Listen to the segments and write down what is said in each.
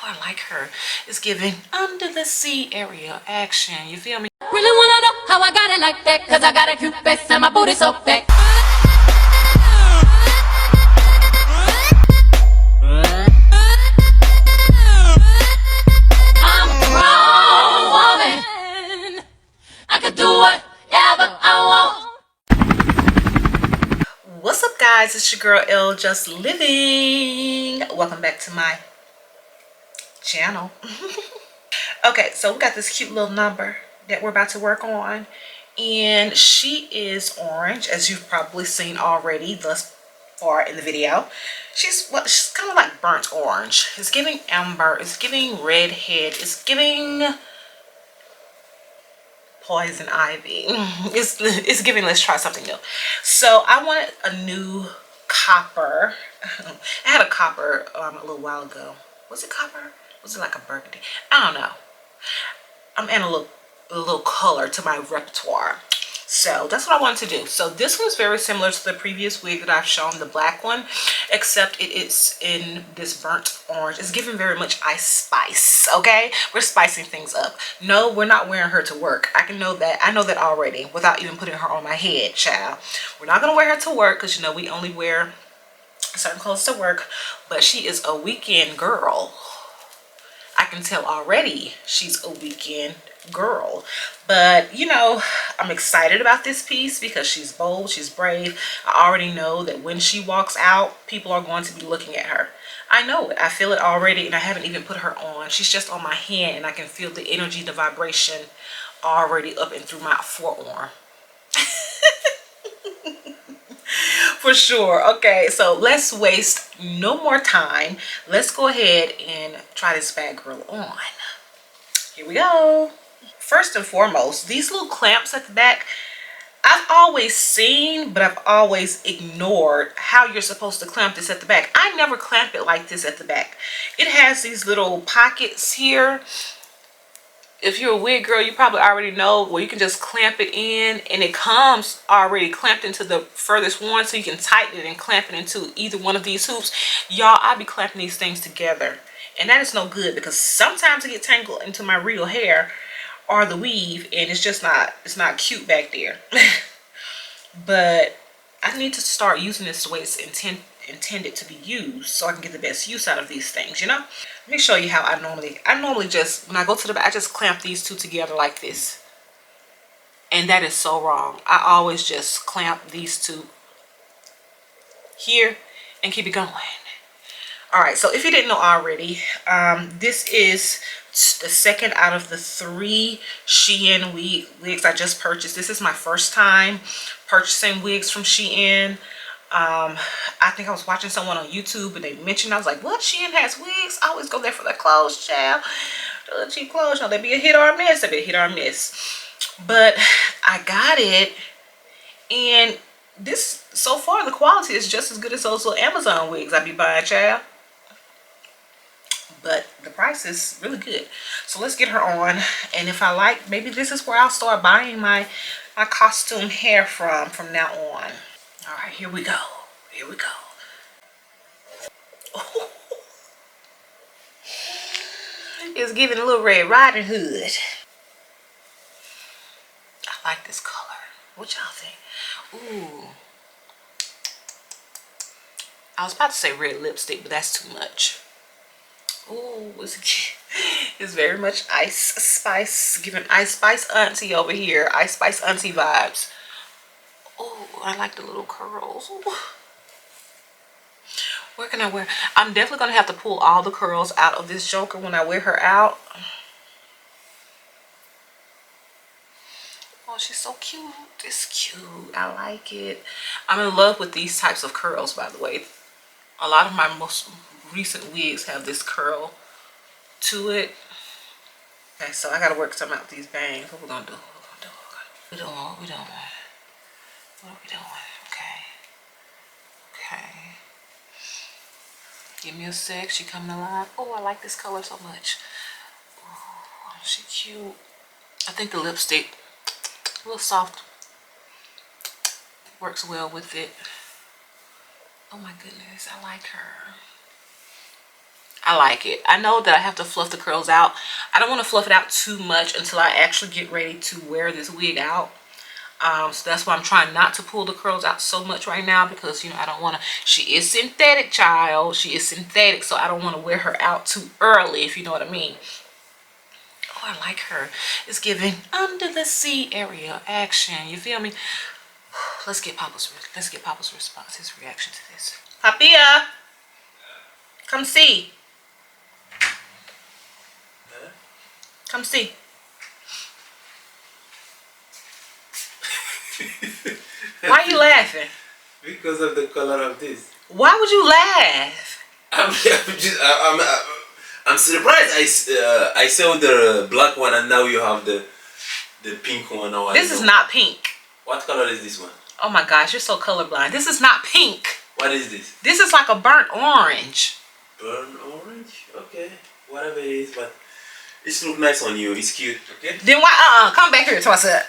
I like her. It's giving under the sea area action. You feel me? Really wanna know how I got it like that? Cause I got a cute face and my booty so fat. I'm a grown woman. I can do whatever I want. What's up, guys? It's your girl L Just Living. Welcome back to my channel. Okay, so we got this cute little number that we're about to work on, and she is orange, as you've probably seen already thus far in the video. She's kind of like burnt orange. It's giving amber, it's giving redhead, it's giving poison ivy. It's giving let's try something new. So I wanted a new copper. I had a copper a little while ago. Was it copper? Was it like a burgundy? I don't know. I'm adding a little color to my repertoire. So that's what I wanted to do. So this one's very similar to the previous wig that I've shown, the black one, except it is in this burnt orange. It's giving very much Ice Spice, okay? We're spicing things up. No, we're not wearing her to work. I know that already without even putting her on my head, child. We're not gonna wear her to work because, you know, we only wear certain clothes to work, but she is a weekend girl. I can tell already she's a weekend girl. But, you know, I'm excited about this piece because she's bold, she's brave. I already know that when she walks out, people are going to be looking at her. I know it. I feel it already, and I haven't even put her on. She's just on my hand, and I can feel the energy, the vibration already up and through my forearm. For sure. Okay, so let's waste no more time. Let's go ahead and try this bad girl on. Here we go. First and foremost, these little clamps at the back, I've always seen, but I've always ignored how you're supposed to clamp this at the back. I never clamp it like this at the back. It has these little pockets here. If you're a wig girl, you probably already know where you can just clamp it in, and it comes already clamped into the furthest one, so you can tighten it and clamp it into either one of these hoops. Y'all, I be clamping these things together, and that is no good because sometimes it get tangled into my real hair or the weave, and it's not cute back there. But I need to start using this the way it's intended to be used, so I can get the best use out of these things, you know. Let me show you how I normally just, when I go to the back, I just clamp these two together like this, and that is so wrong. I always just clamp these two here and keep it going. All right, so if you didn't know already, this is the second out of the 3 Shein wigs I just purchased. This is my first time purchasing wigs from Shein. I think I was watching someone on YouTube and they mentioned, I was like, what, Shein has wigs? I always go there for the clothes, child. The cheap clothes, you know, they be a hit or a miss. They be a hit or a miss. But I got it, and this, so far, the quality is just as good as those little Amazon wigs I be buying, child. But the price is really good. So let's get her on, and if I like, maybe this is where I'll start buying my costume hair from now on. All right, here we go. Here we go. Oh. It's giving a little Red Riding Hood. I like this color. What y'all think? Ooh. I was about to say red lipstick, but that's too much. Ooh, it's very much Ice Spice. Giving Ice Spice auntie over here. Ice Spice auntie vibes. Oh, I like the little curls. Ooh. Where can I wear? I'm definitely going to have to pull all the curls out of this joker when I wear her out. Oh, she's so cute. It's cute. I like it. I'm in love with these types of curls, by the way. A lot of my most recent wigs have this curl to it. Okay, so I got to work some out with these bangs. What we going to do? What we doing? What we doing? What are we doing? Okay. Okay. Give me a sec. She coming alive. Oh, I like this color so much. Oh, she cute. I think the lipstick, a little soft, works well with it. Oh my goodness, I like her. I like it. I know that I have to fluff the curls out. I don't want to fluff it out too much until I actually get ready to wear this wig out. So that's why I'm trying not to pull the curls out so much right now, because you know I don't want to. She is synthetic, child. She is synthetic, so I don't want to wear her out too early, if you know what I mean. Oh, I like her. It's giving under the sea area action. You feel me? Let's get Papa's response, his reaction to this. Papia, come see. Come see. Why are you laughing? Because of the color of this. Why would you laugh? I'm surprised. I saw the black one and now you have the pink one. Now This is not pink. What color is this one? Oh my gosh, you're so colorblind. This is not pink. What is this? This is like a burnt orange. Burnt orange? Okay. Whatever it is, but it looks nice on you. It's cute. Okay. Then why come back here to I said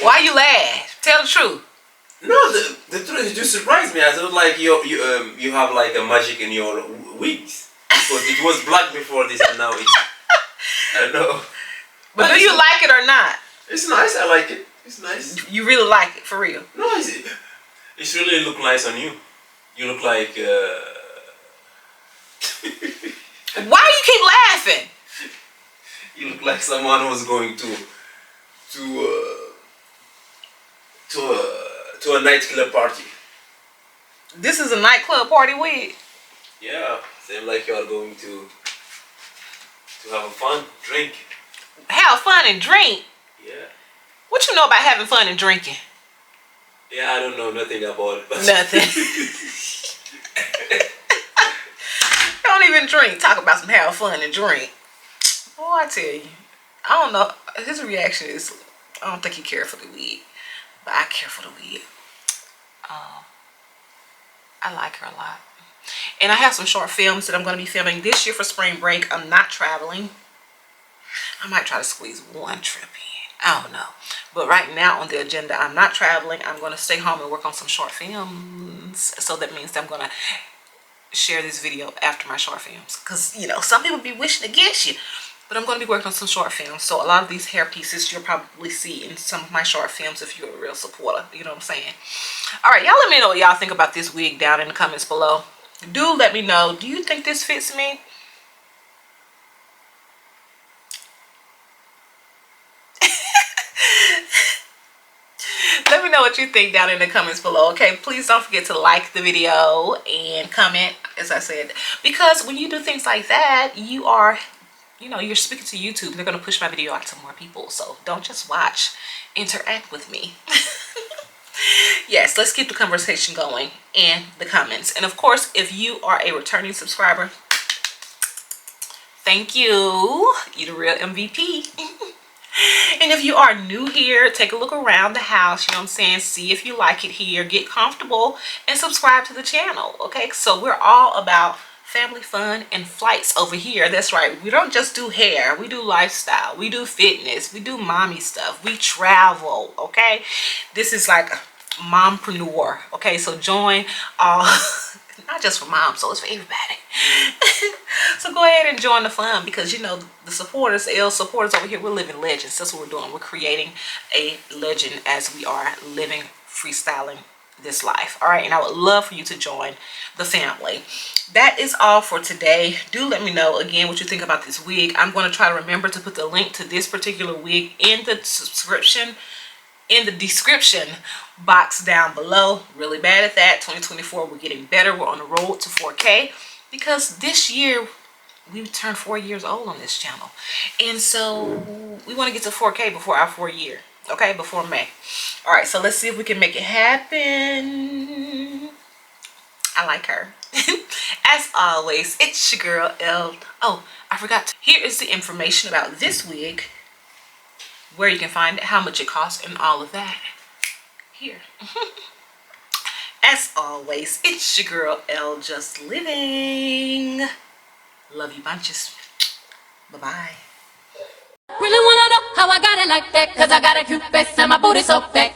why you laugh? Tell the truth. No, the truth just surprised me. I thought like you have like a magic in your wigs, because it was black before this and now it's I don't know. But do you like it or not? It's nice. I like it. It's nice. You really like it, for real? No, it's really look nice on you. You look like Why do you keep laughing? you look like someone who's going to a nightclub party. This is a nightclub party wig. Yeah, seems like you are going to have a fun drink. Have fun and drink. Yeah. What you know about having fun and drinking? Yeah, I don't know nothing about it. But Nothing. Don't even drink. Talk about some have fun and drink. Oh, I tell you. I don't know. His reaction is, I don't think he cared for the wig. But I care for the wig. I like her a lot. And I have some short films that I'm going to be filming this year for spring break. I'm not traveling. I might try to squeeze one trip in. I don't know. But right now on the agenda, I'm not traveling. I'm going to stay home and work on some short films. So that means I'm going to share this video after my short films. Because, you know, some people be wishing to get you. But I'm going to be working on some short films. So a lot of these hair pieces you'll probably see in some of my short films if you're a real supporter. You know what I'm saying? Alright, y'all let me know what y'all think about this wig down in the comments below. Do let me know. Do you think this fits me? Let me know what you think down in the comments below. Okay, please don't forget to like the video and comment, as I said. Because when you do things like that, you are... you know, you're speaking to YouTube. They're going to push my video out to more people. So don't just watch. Interact with me. Yes, let's keep the conversation going in the comments. And of course, if you are a returning subscriber, thank you. You're the real MVP. And if you are new here, take a look around the house. You know what I'm saying? See if you like it here. Get comfortable and subscribe to the channel. Okay, so we're all about family fun and flights over here. That's right, we don't just do hair, we do lifestyle, we do fitness, we do mommy stuff, we travel. Okay, this is like mompreneur. Okay, so join all not just for moms, so it's for everybody. So go ahead and join the fun, because you know the supporters, L supporters over here, we're living legends. That's what we're doing. We're creating a legend as we are living, freestyling this life. All right, and I would love for you to join the family. That is all for today. Do let me know again what you think about this wig. I'm going to try to remember to put the link to this particular wig in the description box down below. Really bad at that. 2024, we're getting better. We're on the road to 4K, because this year we turned 4 years old on this channel, and so we want to get to 4K before our 4th year. Okay, before May. All right, so let's see if we can make it happen. I like her. As always, it's your girl L. Oh, I forgot to. Here is the information about this wig, where you can find it, how much it costs, and all of that. Here. As always, it's your girl L, just living. Love you bunches. Bye-bye. Really wanna know how I got it like that? 'Cause I got a cute face and my booty so fat.